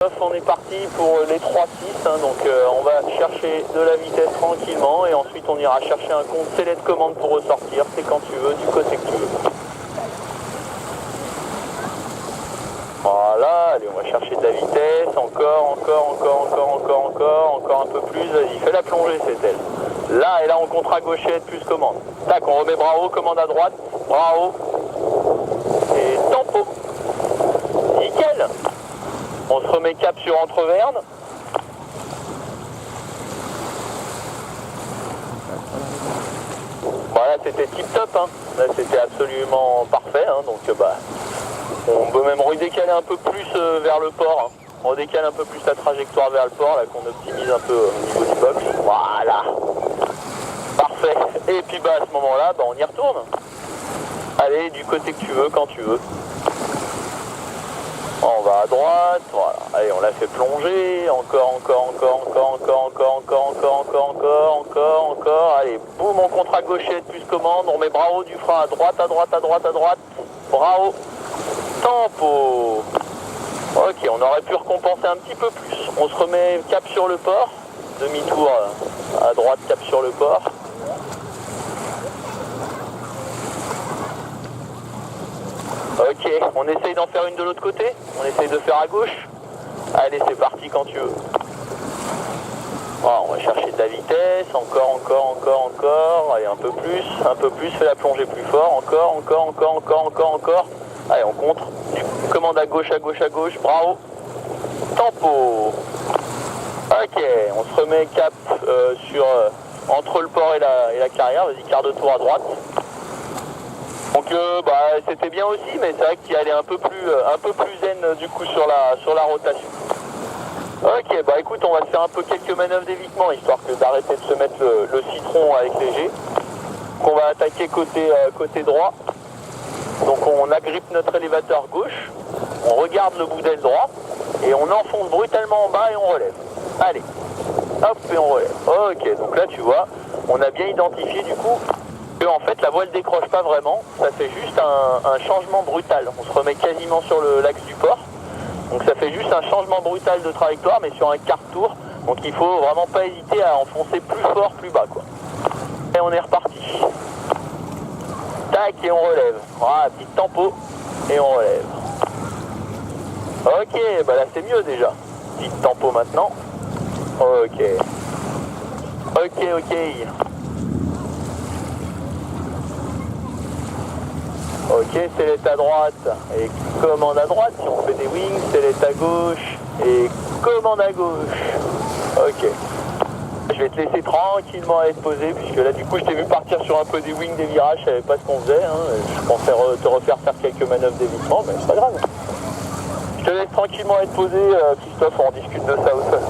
On est parti pour les 3-6, hein, donc on va chercher de la vitesse tranquillement et ensuite on ira chercher un compte select commande pour ressortir, c'est quand tu veux, du côté que tu veux. Voilà, allez, on va chercher de la vitesse, encore un peu plus, vas-y, fais la plongée, c'est elle. Là, et là on compte à gauchette plus commande. Tac, on remet bras haut, commande à droite, bras haut, et tempo. Nickel. On se remet cap sur Entreverne. Voilà, c'était tip top, hein. Là c'était absolument parfait, hein. Donc on peut même redécaler un peu plus vers le port, hein. On décale un peu plus la trajectoire vers le port, là qu'on optimise un peu au niveau du box. Voilà. Parfait. Et puis à ce moment-là, on y retourne. Allez, du côté que tu veux, quand tu veux. On va à droite, voilà. Allez, on la fait plonger, encore. Allez, boum, on contre à gauchette, plus commande, on met bras haut du frein à droite. Bras haut, tempo. Ok, on aurait pu récompenser un petit peu plus. On se remet cap sur le port, demi-tour à droite, cap sur le port. Ok, on essaye d'en faire une de l'autre côté. On essaye de faire à gauche. Allez, c'est parti quand tu veux. Voilà, on va chercher de la vitesse. Encore. Allez, un peu plus. Fais la plongée plus fort. Encore. Allez, on contre. Commande à gauche. Bras haut. Tempo. Ok, on se remet cap sur entre le port et la carrière. Vas-y, quart de tour à droite. Donc c'était bien aussi, mais c'est vrai qu'il allait un peu plus zen du coup sur la rotation. Ok, écoute, on va se faire un peu quelques manœuvres d'évitement, histoire que d'arrêter de se mettre le citron avec léger. Donc on va attaquer côté droit. Donc on agrippe notre élévateur gauche, on regarde le bout d'aile droit, et on enfonce brutalement en bas et on relève. Allez, hop, et on relève. Ok, donc là tu vois, on a bien identifié du coup que en fait la voile décroche pas vraiment, ça fait juste un changement brutal. On se remet quasiment sur l'axe du port, donc ça fait juste un changement brutal de trajectoire, mais sur un quart de tour, donc il faut vraiment pas hésiter à enfoncer plus fort, plus bas quoi. Et on est reparti. Tac, et on relève. Voilà, petit tempo, et on relève. Ok, là c'est mieux déjà. Petit tempo maintenant. Ok. Ok, select à droite et commande à droite. Si on fait des wings, select à gauche et commande à gauche. Ok. Je vais te laisser tranquillement aller te poser, puisque là du coup je t'ai vu partir sur un peu des wings, des virages, je savais pas ce qu'on faisait, hein. Je pensais te refaire faire quelques manœuvres d'évitement, mais c'est pas grave. Je te laisse tranquillement aller te poser, Christophe, on discute de ça au sol.